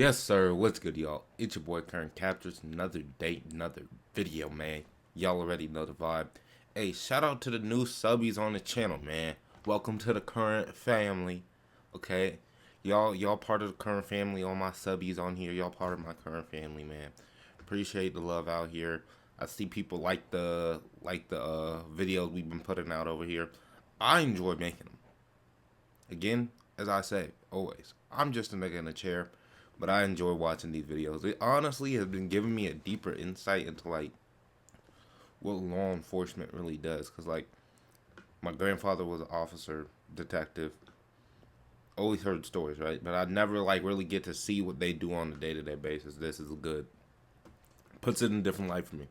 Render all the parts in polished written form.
Yes, sir. What's good, y'all? It's your boy, Current Captures. Another day, another video, man. Y'all already know the vibe. Hey, shout out to the new subbies on the channel, man. Welcome to the Current family. Okay, y'all part of the Current family. All my subbies on here, y'all part of my Current family, man. Appreciate the love out here. I see people like the videos we've been putting out over here. I enjoy making them. Again, as I say, always, I'm just a nigga in a chair. But I enjoy watching these videos. It honestly has been giving me a deeper insight into like what law enforcement really does. Cause like my grandfather was an officer, detective. Always heard stories, right? But I never like really get to see what they do on a day-to-day basis. This is good. Puts it in a different light for me.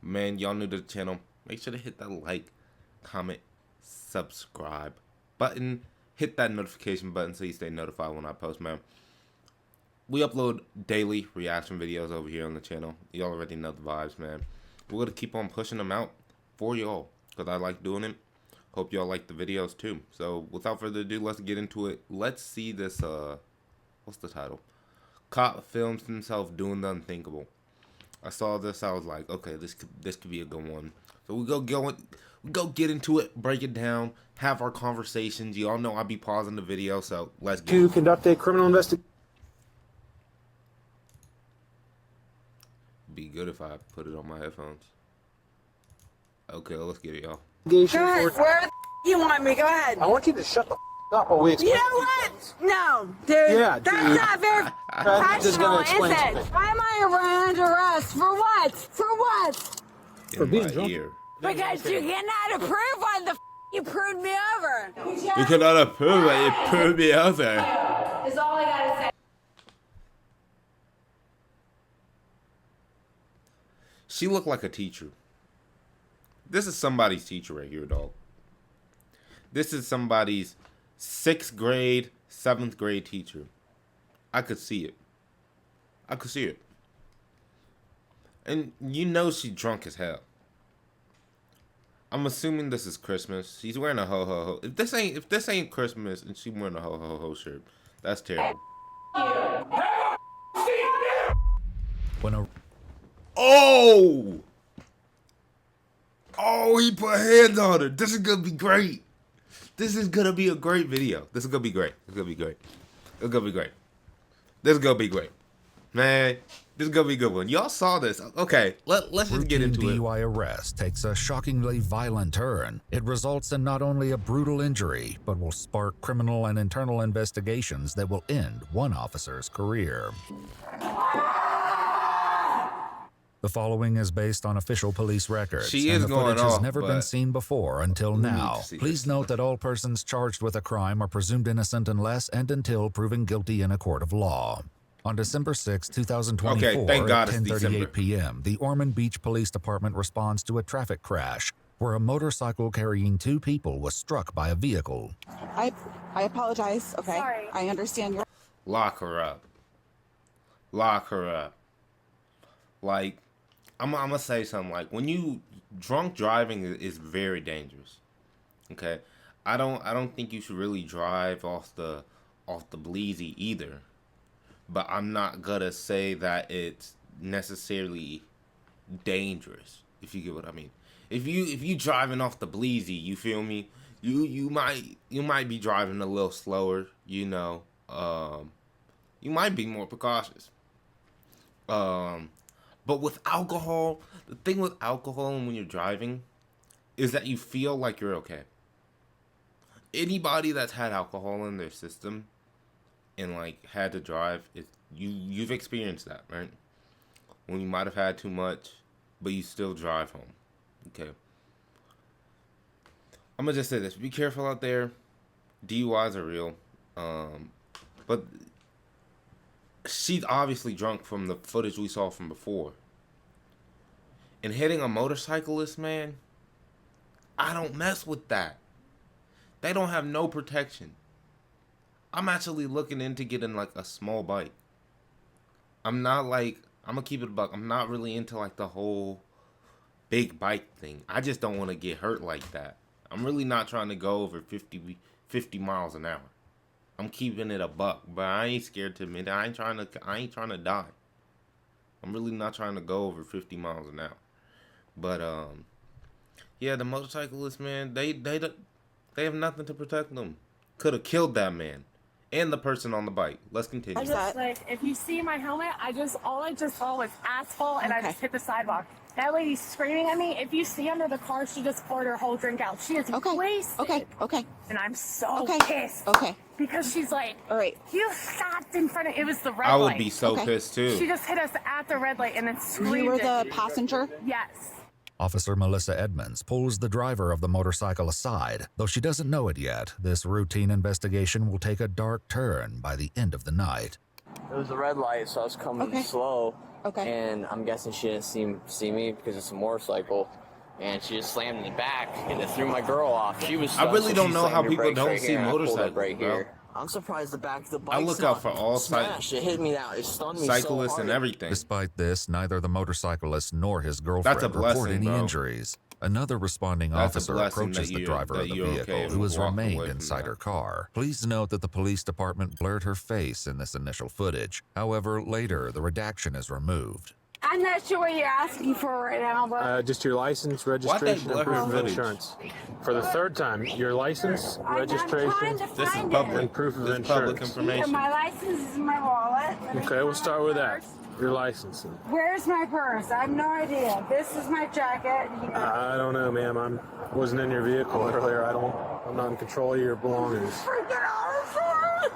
Man, y'all new to the channel. Make sure to hit that like, comment, subscribe button. Hit that notification button so you stay notified when I post, man. We upload daily reaction videos over here on the channel. You already know the vibes, man. We're going to keep on pushing them out for y'all because I like doing it. Hope y'all like the videos too. So without further ado, let's get into it. Let's see this, what's the title? Cop films himself doing the unthinkable. I saw this, I was like, okay, this could be a good one. So we go get into it, break it down, have our conversations. You all know I'll be pausing the video, so let's get to conduct a criminal investigation. Be good if I put it on my headphones. Okay, let's get it, y'all. Go ahead. Where the you want me? Go ahead. I want you to shut the up while we explain. You know what? No, dude. Yeah, That's dude. not very I'm just professional, gonna is explain it? something. Why am I under arrest? For what? For what? In For being my drunk. ear. Because you cannot approve on the you proved me over. You cannot approve it. You proved me over. Is all I gotta say. She looked like a teacher. This is somebody's teacher right here, dog. This is somebody's 6th grade, 7th grade teacher. I could see it. I could see it. And you know she's drunk as hell. I'm assuming this is Christmas. She's wearing a ho ho ho. If this ain't Christmas and she's wearing a ho ho ho shirt, that's terrible. Oh! Oh, he put hands on her. This is gonna be great. This is gonna be a great video. This is gonna be great. It's gonna be great. It's gonna be great. This is gonna be great. Man, this is gonna be a good one. Y'all saw this. Okay, let's just get into it. DUI arrest takes a shockingly violent turn. It results in not only a brutal injury, but will spark criminal and internal investigations that will end one officer's career. The following is based on official police records, She is and the going footage has off, never been but seen before until we need now. to see Please this. note that all persons charged with a crime are presumed innocent unless and until proven guilty in a court of law. On December 6, 2024, Okay, thank God at it's December. 10:38 p.m., the Ormond Beach Police Department responds to a traffic crash where a motorcycle carrying 2 people was struck by a vehicle. I apologize. Okay. Sorry. I understand your Lock her up. Lock her up. Like, I'm gonna say something. Like, when you drunk driving is very dangerous. Okay, I don't think you should really drive off the bleezy either. But I'm not gonna say that it's necessarily dangerous, if you get what I mean. If you driving off the bleezy, you feel me? You might be driving a little slower, you know. You might be more precautious. But with alcohol, the thing with alcohol and when you're driving is that you feel like you're okay. Anybody that's had alcohol in their system and like had to drive, you've experienced that, right? When you might have had too much, but you still drive home. Okay. I'm gonna just say this: be careful out there. DUIs are real, but she's obviously drunk from the footage we saw from before. And hitting a motorcyclist, man, I don't mess with that. They don't have no protection. I'm actually looking into getting like a small bike. I'm gonna keep it a buck. I'm not really into like the whole big bike thing. I just don't want to get hurt like that. I'm really not trying to go over 50 miles an hour. I'm keeping it a buck, but I ain't scared to admit it. I ain't trying to die. I'm really not trying to go over 50 miles an hour. But yeah, the motorcyclists, man, they have nothing to protect them. Could have killed that man and the person on the bike. Let's continue. I just, like, if you see my helmet, all I just saw was asphalt, and I just hit the sidewalk. That lady's screaming at me. If you see under the car, she just poured her whole drink out. She is wasted. Okay. And I'm so pissed. Okay. Because she's like, All right. you stopped in front of, it was the red light. I would be so pissed too. She just hit us at the red light and then screamed. You were the at me. passenger? Yes. Officer Melissa Edmonds pulls the driver of the motorcycle aside. Though she doesn't know it yet, this routine investigation will take a dark turn by the end of the night. It was a red light, so I was coming slow. Okay. And I'm guessing she didn't see me because it's a motorcycle. And she just slammed in the back and it threw my girl off. She was stuck, I really so don't she know slammed how her people brakes don't right see here, and I pulled up motorcycles, right bro. here. I'm surprised the back of the bike I look out for all smashed. It hit me now. It stunned me cyclists so hard. and everything. Despite this, neither the motorcyclist nor his girlfriend That's a blessing, report any bro. injuries. Another responding That's a officer blessing approaches that the you- driver that of the you're vehicle, okay who has walking away remained from inside that. her car. Please note that the police department blurred her face in this initial footage. However, later, the redaction is removed. I'm not sure what you're asking for right now, but Just your license, Why'd they registration, blur and proof her of footage? insurance. For the third time, your license, I'm trying registration, to This is find public. and proof of This is public insurance. it. information. My license is in my wallet. Okay, we'll start with that. Your license. Where's my purse? I have no idea. This is my jacket. I don't know, ma'am. I wasn't in your vehicle earlier. I'm not in control of your belongings. Freaking awesome.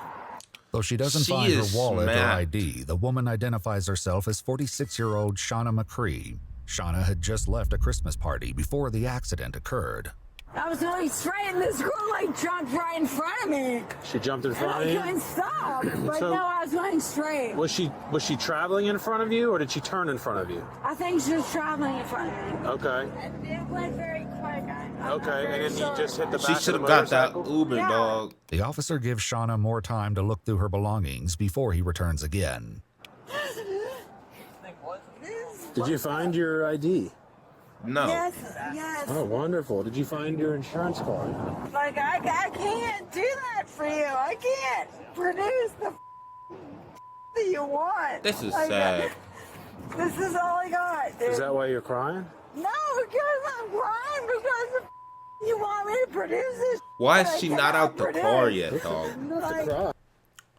Though she doesn't She find her is wallet or smacked. ID, the woman identifies herself as 46-year-old Shauna McCree. Shauna had just left a Christmas party before the accident occurred. I was going straight and this girl like jumped right in front of me. She jumped in And front I of you? couldn't stop. But So- no, I was going straight. Was she traveling in front of you, or did she turn in front of you? I think she was traveling in front of me. Okay. And it went very quick. I'm not Okay, very and then sure. you just hit the back She of should the have got that motorcycle? Uber, Yeah. dog. The officer gives Shauna more time to look through her belongings before he returns again. Did you find your ID? No. Yes, yes. Oh, wonderful. Did you find your insurance card? Like, I can't do that for you. I can't produce the that you want. This is Like, sad. This is all I got, dude. Is that why you're crying? No, because I'm crying because you want me to produce this. Why that is I she not cannot out the car produce. yet, dog? Like, Cry.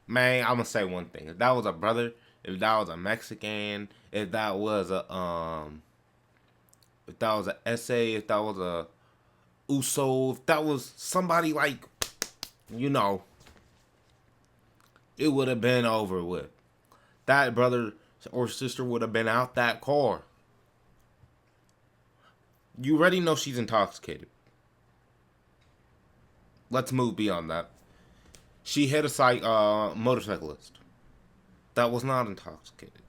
Man, I'm gonna say one thing. If that was a brother, if that was a Mexican, if that was a if that was a essay, if that was a Uso, if that was somebody like, you know, it would have been over with. That brother or sister would have been out that car. You already know she's intoxicated. Let's move beyond that. She hit a motorcyclist that was not intoxicated.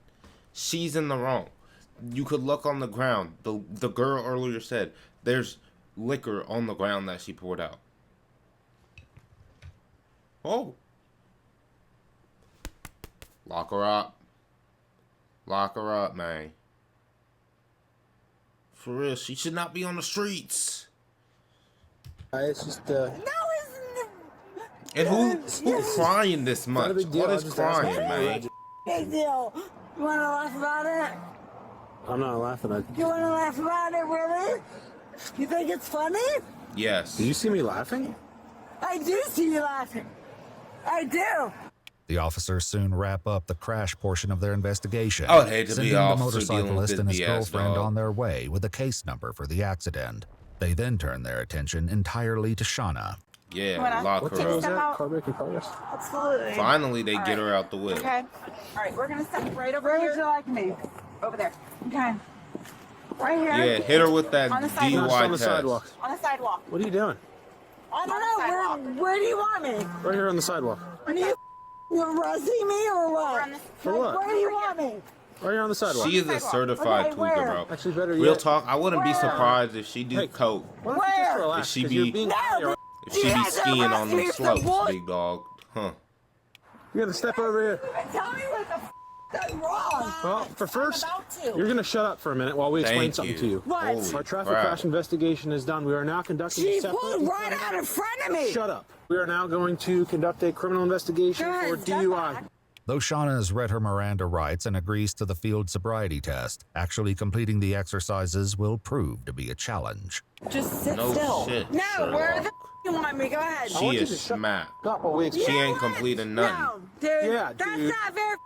She's in the wrong. You could look on the ground. The girl earlier said there's liquor on the ground that she poured out. Oh. Lock her up. Lock her up, man. For real, she should not be on the streets. It's just, no, it's And who's crying this not a much? big deal. What I is was just asking crying, for man? you. big deal. You want to laugh about it? I'm not laughing at You want to laugh about it, really? You think it's funny? Yes. Did you see me laughing? I do see you laughing. I do. The officers soon wrap up the crash portion of their investigation, I would hate to be sending the officer dealing with motorcyclist this and his BS, girlfriend dog. on their way with a case number for the accident. They then turn their attention entirely to Shauna. Yeah, Wanna- lock What her time up. was Step that? out. Car break in progress? Absolutely. Finally, they get her out the way. Okay. All right, we're gonna step right over Where here. would you like me? Over there. Okay. Right here. Yeah, hit her with that On the No, sidewalk. just on DUI the test. sidewalk. On the sidewalk. What are you doing? I don't know. Where do you want me? Right here on the sidewalk. Are you arresting me or what? For what? Where do you want me? Right here on the sidewalk. She is a certified Okay, where? tweaker, bro. Actually, better Real yet. talk, I wouldn't be Where? surprised if she do Hey. coke. Why don't you just Where? relax? If she 'Cause be- you're being No, you're- If she be You guys skiing on arrest them me for slopes, what? big dog. Huh. You gotta step over here. Tell me what the done wrong. Well, for first, about to. you're going to shut up for a minute while we explain Thank something you. to you. What? Holy Our traffic crap. crash investigation is done. We are now conducting a She separate... pulled right out in front of me. Shut up. We are now going to conduct a criminal investigation Go ahead, for step DUI. back. Though Shauna has read her Miranda rights and agrees to the field sobriety test, actually completing the exercises will prove to be a challenge. Just sit No still. shit, No, Sherlock. where the you want me? Go ahead. I want She you is to shut smacked. up while we She explain. ain't completing nothing. No, dude. Yeah, that's dude. not very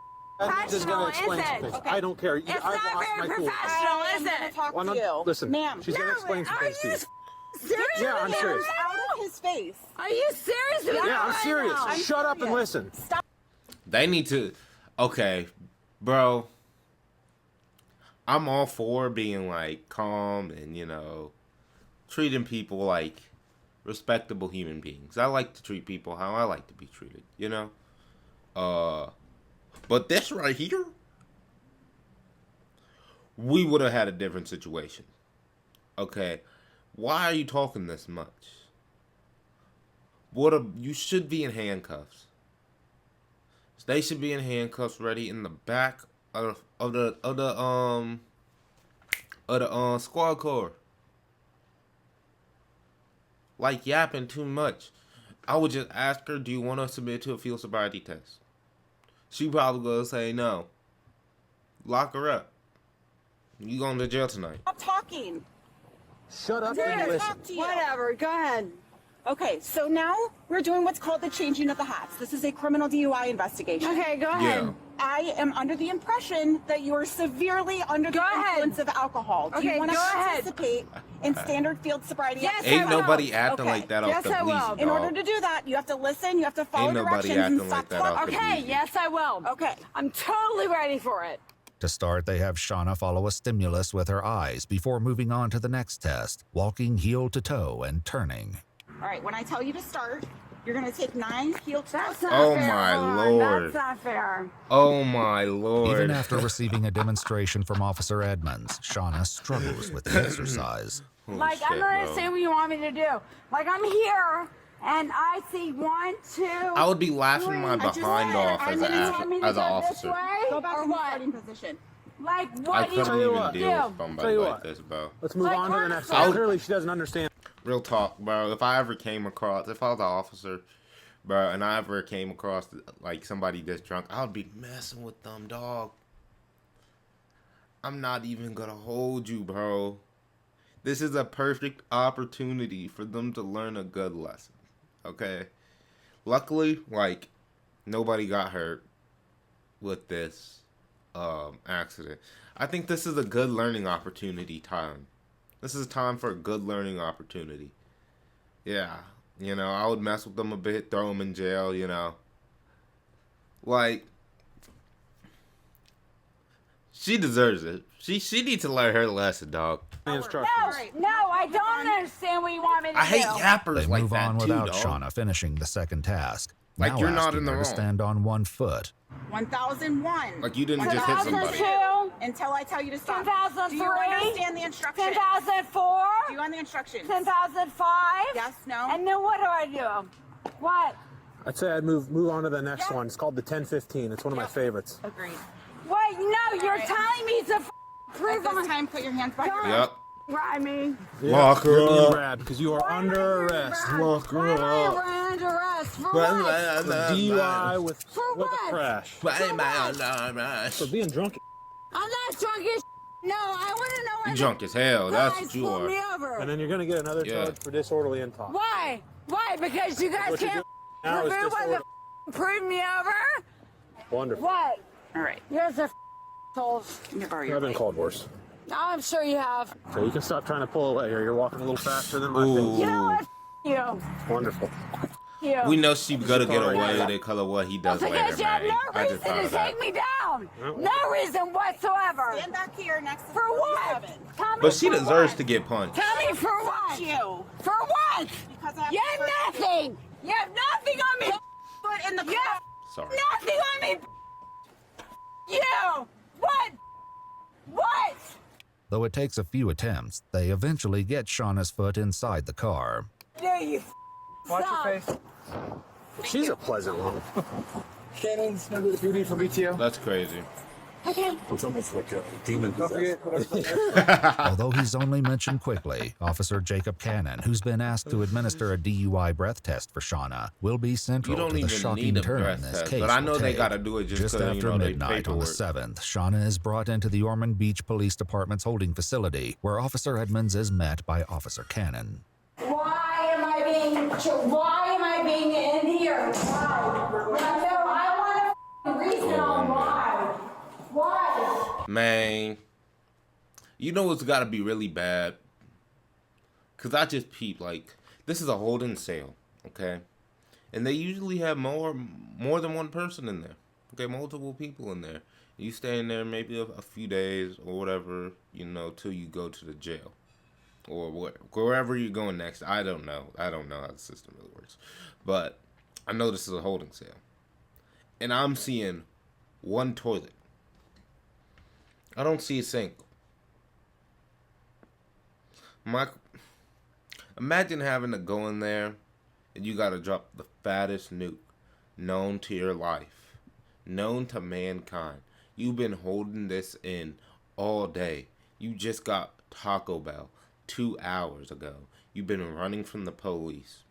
I'm just going to explain is some it? things. Okay. I don't care. It's I've not lost my very cool. professional, is it? Talk Well, to no, you. listen, Ma'am. she's going to explain some are things to you. you serious? Yeah, I'm serious. Out of his face. Are you serious? with me Yeah, I'm right serious. now? I'm Shut up and serious. listen. Stop. They need to. Okay, bro. I'm all for being like calm and, you know, treating people like respectable human beings. I like to treat people how I like to be treated, you know? But this right here, we would have had a different situation. Okay, why are you talking this much? You should be in handcuffs. They should be in handcuffs, ready in the back of the squad car. Like yapping too much. I would just ask her, "Do you want to submit to a field sobriety test?" She probably gonna say no. Lock her up. You going to jail tonight? Stop talking. Shut up and listen. Whatever. Go ahead. Okay, so now we're doing what's called the changing of the hats. This is a criminal DUI investigation. Okay, go ahead. Yeah. I am under the impression that you are severely under the influence of alcohol. Do you Okay, want to go ahead. participate in standard field sobriety? Yes, activities? Ain't nobody acting Okay. like that off Yes, the I will. bleezy, In dog. order to do that, you have to listen, you have to follow Ain't nobody directions and acting stop like that talking. off the Okay, bleezy. yes, I will. Okay. I'm totally ready for it. To start, they have Shauna follow a stimulus with her eyes before moving on to the next test, walking heel to toe and turning. All right, when I tell you to start, you're going to take 9 heel taps. Oh my lord. That's not fair. Oh my lord. Even after receiving a demonstration from Officer Edmonds, Shauna struggles with the exercise. Holy Like, I shit, don't bro. understand what you want me to do. Like, I'm here, and I see 1, 2. I would be laughing my I just behind said, off as an officer. Go back or in the what? starting position. Like, I what do you couldn't you even what. deal do? with Tell somebody you like what. this, bro. Let's move Like, on to the next honestly- one. Clearly, she doesn't understand. Real talk, bro. If I ever came across, if I was an officer, bro, and I ever came across like somebody that's drunk, I would be messing with them, dog. I'm not even gonna hold you, bro. This is a perfect opportunity for them to learn a good lesson. Okay. Luckily, like, nobody got hurt with this accident. I think this is a good learning opportunity time. This is time for a good learning opportunity. Yeah, you know, I would mess with them a bit, throw them in jail, you know. Like, she deserves it. She needs to learn her lesson, dog. The instructions. No, I don't understand what you want me to do. I hate yappers They like move that on too, without dog. Shauna finishing the second task. Like, now you're not asking in the her wrong. to stand on one foot. 1001. Like, you didn't just hit somebody. 2002, Until I tell you to stop. 2003, Do you understand the instructions? 2004, Do you understand the instructions? 2005. Yes, no? And then what do I do? What? I'd say I'd move on to the next one. It's called the 1015. It's one of my favorites. Agreed. Wait, no, you're telling me to prove At this on. time, put your hands behind your back. Yep. Right, me. Lock her You're being up. grabbed because you are under arrest. Lock Why her am I up. under arrest? For But- what? For DUI with For a what? crash. Why am I under arrest? For being drunk. I'm not drunk as No, I want to know why You the drunk as hell. That's guys what you pulled me are. over. And then you're going to get another Yeah. charge for disorderly intox. Why? Why? Because you guys What you're can't doing now is prove what disorderly. the prove me over? Wonderful. What? All right. You're the assholes. You can borrow I've your been bike. called worse. I'm sure you have. So you can stop trying to pull away here. You're walking a little faster than my Ooh. You know what? You. Wonderful. You. We know she's gonna get Sorry. away with it because of what he does later, Because you have man. no I just reason thought to of that. take me down. No. No reason whatsoever. Stand back here next to For what? 47. Tell me But she for deserves what? to get punched. Tell me for what? You. For what? Because I have You to have nothing. You have nothing on me. foot in the You have Sorry. nothing on me. You. What? What? Though it takes a few attempts, they eventually get Shauna's foot inside the car. Yeah, you. Watch Stop. your face. She's a pleasant one. Shannon's member of the PD from BTO. That's crazy. Okay. It's almost like a demon. Although he's only mentioned quickly, Officer Jacob Cannon, who's been asked to administer a DUI breath test for Shauna, will be You central don't to the even shocking need a turn breath this test, case but I will know they take. gotta do it just 'cause, after they midnight pay on the for it. 7th, Shauna is brought into the Ormond Beach Police Department's holding facility, where Officer Edmonds is met by Officer Cannon. Why am I being in here? Why? No, I want a reason on why. Why? Man, you know it's gotta be really bad. Cause I just peeped, like, this is a holding cell, okay? And they usually have more than one person in there. Okay, multiple people in there. You stay in there maybe a few days or whatever, you know, till you go to the jail. Or wherever you're going next. I don't know. I don't know how the system really works. But I know this is a holding cell. And I'm seeing one toilet. I don't see a sink. Imagine having to go in there and you gotta drop the fattest nuke known to your life. Known to mankind. You've been holding this in all day. You just got Taco Bell 2 hours ago. You've been running from the police.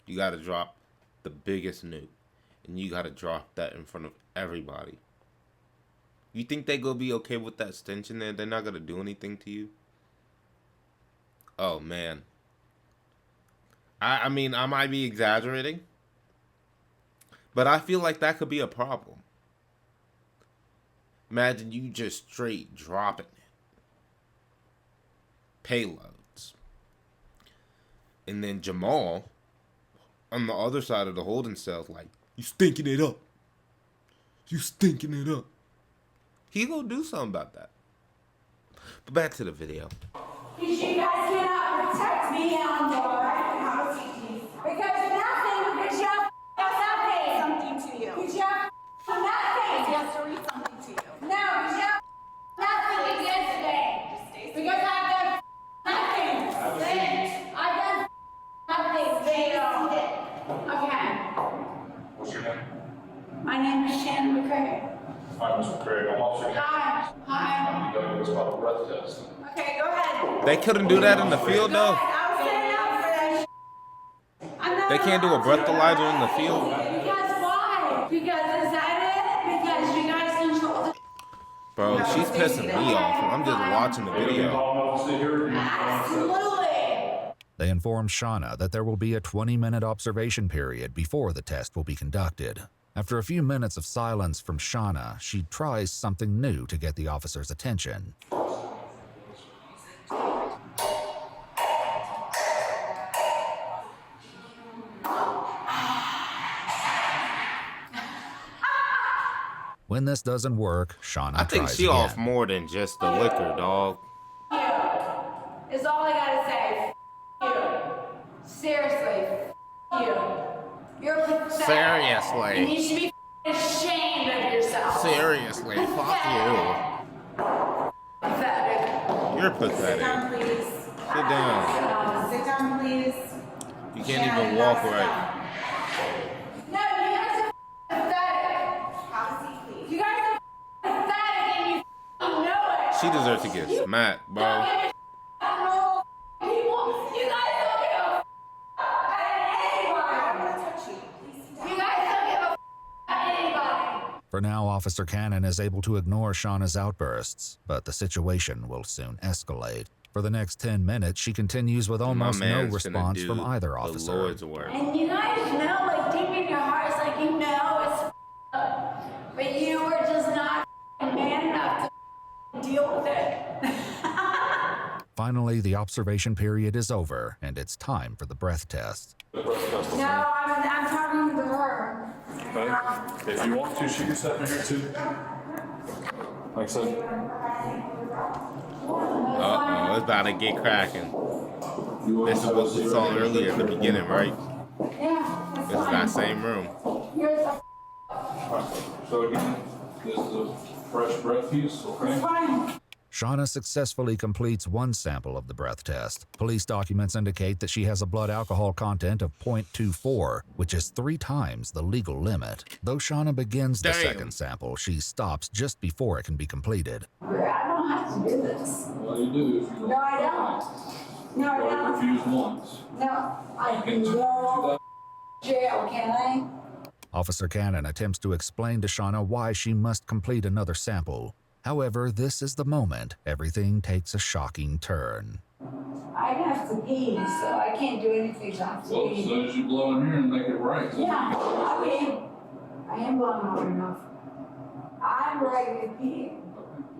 You gotta drop the biggest nuke. And you gotta drop that in front of everybody. You think they gonna be okay with that stench in there? They're not gonna do anything to you? Oh, man. I mean, I might be exaggerating. But I feel like that could be a problem. Imagine you just straight dropping it. Payloads. And then Jamal, on the other side of the holding cell, like, you stinking it up. You stinking it up. He gonna do something about that. But back to the video. Because you guys cannot protect me anymore. Because nothing, because you have nothing. Something to you. Because you have nothing. He has to read something to you. No, because you have nothing against me. Just stay still. Because I've done nothing. I've done nothing. Okay. What's your name? My name is Shannon McCray. Hi, Mr. Craig. I'm Officer Cannon. Hi. Hi. You got to about a breath test. Okay, go ahead. They couldn't do that in the field, Go though. ahead. I was sitting up for that. I'm not They can't do a breathalyzer in the field. Because why? Because is that it? Because you guys control the... Bro, she's pissing me off. I'm just watching the video. Absolutely. They inform Shauna that there will be a 20-minute observation period before the test will be conducted. After a few minutes of silence from Shauna, she tries something new to get the officer's attention. When this doesn't work, Shauna I think tries she again. off more than just the liquor, dog. Is all I gotta say. You. Seriously. You. You're pathetic. Seriously. And you should be ashamed of yourself. Seriously, fuck Pathetic. you. You're Sit pathetic. down, please. Sit down. Sit down, please. You can't even walk right. No, you guys are pathetic. Have a seat, please. You guys are pathetic and you know it. She deserves to get smacked, bro. Don't give a normal people. You guys don't give a about anybody. I'm gonna touch you. Please. You guys don't give a about anybody. For now, Officer Cannon is able to ignore Shauna's outbursts, but the situation will soon escalate. For the next 10 minutes, she continues with almost no man's finna response do from either the officer. Lord's work. And you guys know, like deep in your hearts, like you know it's up, but you are just not man enough to deal with it. Finally, the observation period is over, and it's time for the breath test. No, I'm talking to her. Okay. If you want to, she can step in here too. Like I said, Uh-oh, it's about to get cracking. This is what we saw earlier at the beginning, right? Yeah. This is that same room. You're the so again, this is a fresh breath piece, okay? fine. Shauna successfully completes one sample of the breath test. Police documents indicate that she has a blood alcohol content of 0.24, which is 3 times the legal limit. Though Shauna begins the second sample, she stops just before it can be completed. I don't have to do this. Well, you do. No, I don't. No, I don't. Refuse once. No, I can go to jail, can I? Officer Cannon attempts to explain to Shauna why she must complete another sample. However, this is the moment everything takes a shocking turn. I have to pee, so I can't do anything without Well, as pee. soon as you blow in here and make it right. Yeah, I am blowing hard enough. I'm ready to pee.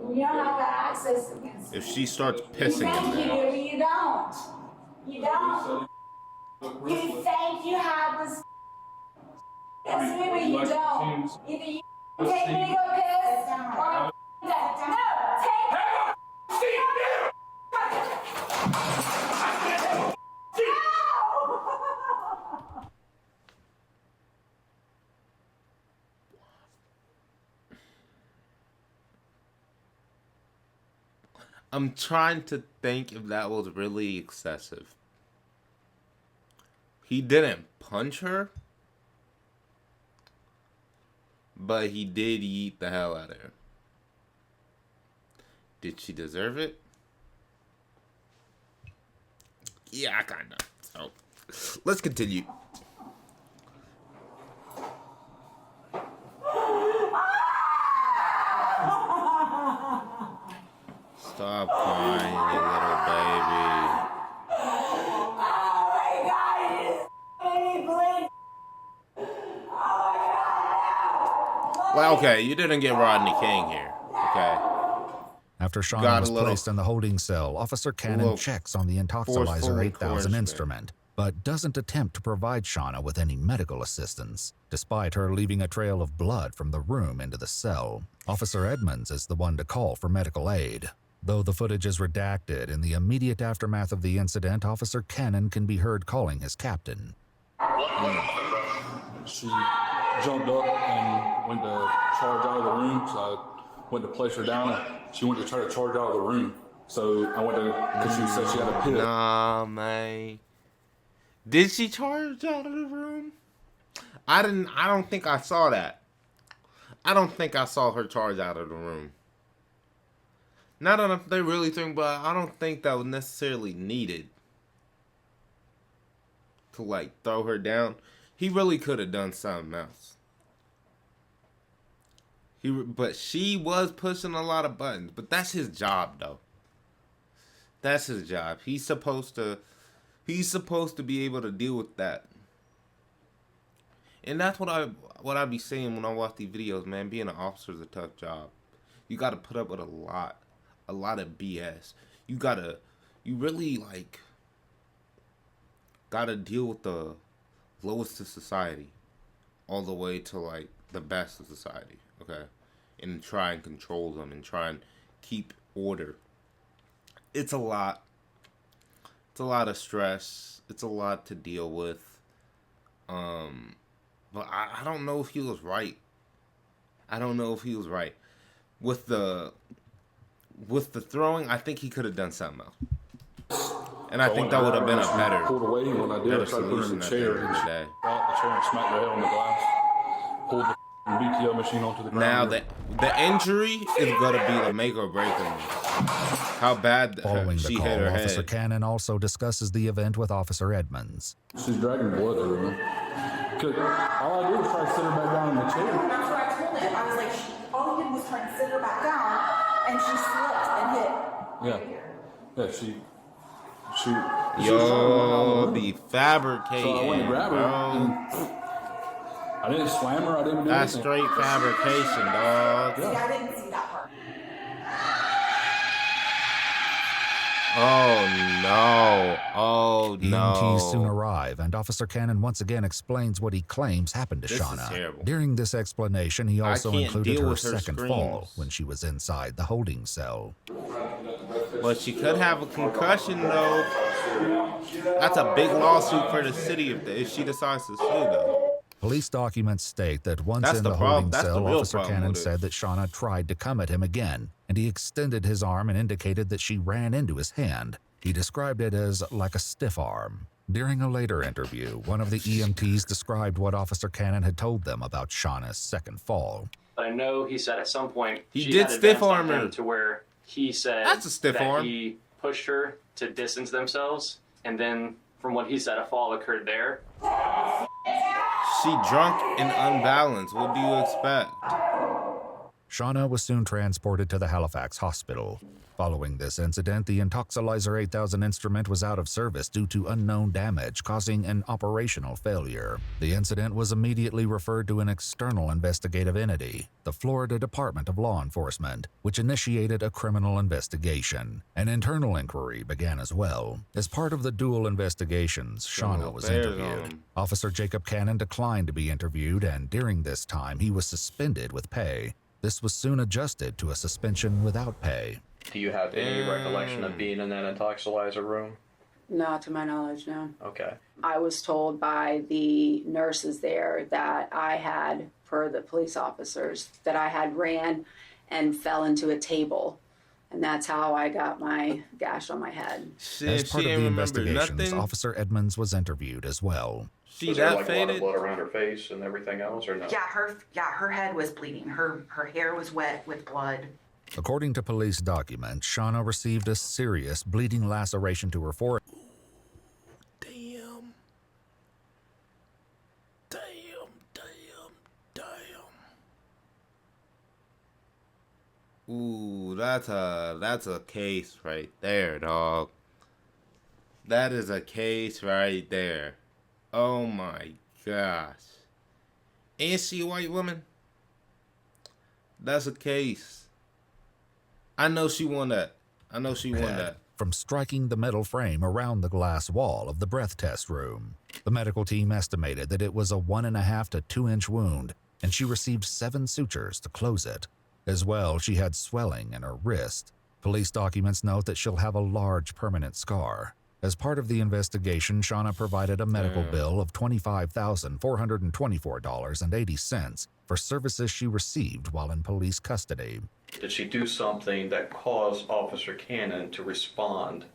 You don't have that access to this. If she starts You pissing think in you there. do, you don't. You don't. You think you have this. That's me, but you don't. Either you take me to go piss, or no, take me. I'm trying to think if that was really excessive. He didn't punch her, but he did yeet the hell out of her. Did she deserve it? Yeah, I kinda. So, let's continue. Stop crying, you little baby. Oh my God, you just made me bleed. Oh my God. Well, okay, you didn't get Rodney King here, okay? After Shauna Got a was little- placed in the holding cell, Officer Cannon little checks on the forceful Intoxilizer 8000 encouragement. instrument, but doesn't attempt to provide Shauna with any medical assistance, despite her leaving a trail of blood from the room into the cell. Officer Edmonds is the one to call for medical aid. Though the footage is redacted, in the immediate aftermath of the incident, Officer Cannon can be heard calling his captain. She jumped up and went to charge out of the room, so I went to place her down, and she went to try to charge out of the room. So I went to, because she said she had a pit. Nah, man. Did she charge out of the room? I don't think I saw that. I don't think I saw her charge out of the room. Not that they really think, but I don't think that was necessarily needed to, like, throw her down. He really could have done something else. But she was pushing a lot of buttons. But that's his job, though. That's his job. He's supposed to be able to deal with that. And that's what I be saying when I watch these videos, man. Being an officer is a tough job. You got to put up with a lot of BS. You really, like, gotta deal with the lowest of society all the way to, like, the best of society, okay? And try and control them and try and keep order. It's a lot. It's a lot of stress. It's a lot to deal with. But I don't know if he was right. I don't know if he was right. With the throwing, I think he could have done something else. And I think that would have been a better Pulled away when I did. I tried to put her in solution the at chair. the end of the day. Got the chair and smacked her head on the glass. Pulled the BTO machine onto the ground. Now the injury is gonna be the make or break of me. How bad Following she the hit her call, Officer head. Cannon also discusses the event with Officer Edmonds. She's dragging blood everywhere. Cause all I did was try to sit her back down in the chair. That's what I told him. I was like, all he did was try to sit her back down, and she slipped and hit. Yeah. Yeah, she was trying to Yo, run be out of the room. fabricating, So I went to grab her. bro. And I didn't slam her. I didn't do That's anything. straight fabrication, dog. See, I didn't see that part. Oh no! Oh EMTs soon no! arrive, and Officer Cannon once again explains what he claims happened to This is Shauna. terrible. During this explanation, he also can't included deal her with her second fall screams. when she was inside the holding cell. But she could have a concussion though. That's a big lawsuit for the city if she decides to sue though. Police documents state that once That's in the the problem- holding that's the cell, real Officer problem Cannon with it. said that Shauna tried to come at him again, and he extended his arm and indicated that she ran into his hand. He described it as like a stiff arm. During a later interview, one of the EMTs described what Officer Cannon had told them about Shauna's second fall. But I know he said at some point he she did had stiff advanced on arm her him to where he said that's a stiff that arm. he pushed her to distance themselves, and then from what he said, a fall occurred there. She drunk and unbalanced. What do you expect? Shauna was soon transported to the Halifax hospital. Following this incident, the Intoxilizer 8000 instrument was out of service due to unknown damage, causing an operational failure. The incident was immediately referred to an external investigative entity, the Florida Department of Law Enforcement, which initiated a criminal investigation. An internal inquiry began as well. As part of the dual investigations, Shauna was interviewed. Officer Jacob Cannon declined to be interviewed, and during this time, he was suspended with pay. This was soon adjusted to a suspension without pay. Do you have any recollection of being in that intoxilizer room? Not to my knowledge, no. Okay. I was told by the nurses there that I had, per the police officers, that I had ran and fell into a table. And that's how I got my gash on my head. As part of the investigations, Officer Edmonds was interviewed as well. Was there like a lot of blood around her face and everything else, or no? Yeah, her head was bleeding. Her hair was wet with blood. According to police documents, Shauna received a serious bleeding laceration to her forehead. Damn. Ooh, that's a case right there, dog. That is a case right there. Oh my gosh. Ain't she a white woman? That's a case. I know she won that. From striking the metal frame around the glass wall of the breath test room. The medical team estimated that it was a 1.5 to 2 inch wound, and she received 7 sutures to close it. As well, she had swelling in her wrist. Police documents note that she'll have a large permanent scar. As part of the investigation, Shauna provided a medical bill of $25,424.80 for services she received while in police custody. Did she do something that caused Officer Cannon to respond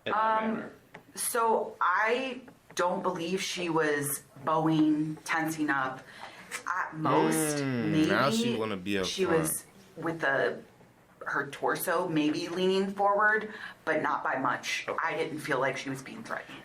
in that manner? So I don't believe she was bowing, tensing up. At most, maybe now she wanna be up she front. was with her torso maybe leaning forward, but not by much. I didn't feel like she was being threatened.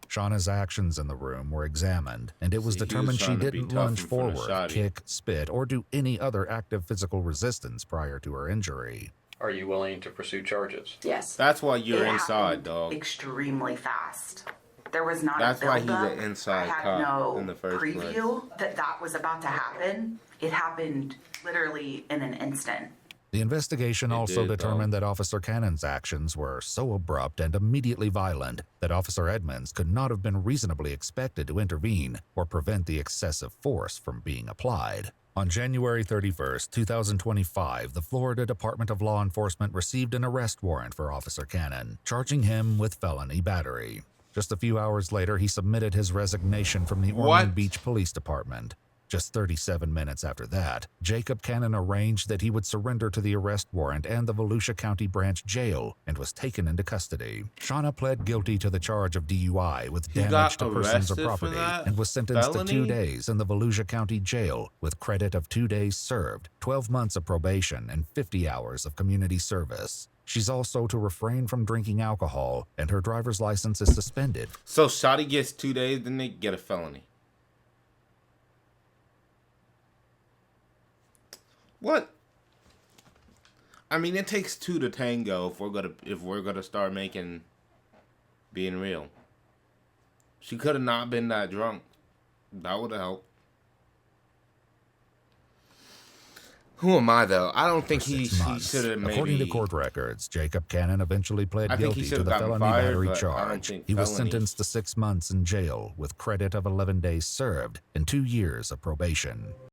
Shauna's actions in the room were examined, and it was determined she didn't lunge forward, kick, spit, or do any other active physical resistance prior to her injury. Are you willing to pursue charges? Yes. That's why you're It inside, happened dog. extremely fast. There was not That's a why he's buildup. an inside I had cop no in the first preview that was about to happen. It happened literally in an instant. The investigation also did, determined that Officer Cannon's actions were so abrupt and immediately violent that Officer Edmonds could not have been reasonably expected to intervene or prevent the excessive force from being applied. On January 31st, 2025, the Florida Department of Law Enforcement received an arrest warrant for Officer Cannon, charging him with felony battery. Just a few hours later, he submitted his resignation from the Ormond Beach Police Department. Just 37 minutes after that, Jacob Cannon arranged that he would surrender to the arrest warrant and the Volusia County Branch Jail and was taken into custody. Shauna pled guilty to the charge of DUI with damage to persons or property and was sentenced to 2 days in the Volusia County Jail with credit of 2 days served, 12 months of probation, and 50 hours of community service. She's also to refrain from drinking alcohol, and her driver's license is suspended. So Shotty gets 2 days, then they get a felony. What? I mean, it takes 2 to tango if we're gonna start being real. She could have not been that drunk. That would have helped. Who am I, though? I don't think he should have maybe... According to court records, Jacob Cannon eventually pled guilty to the felony fired, battery charge. He was sentenced to 6 months in jail with credit of 11 days served and 2 years of probation.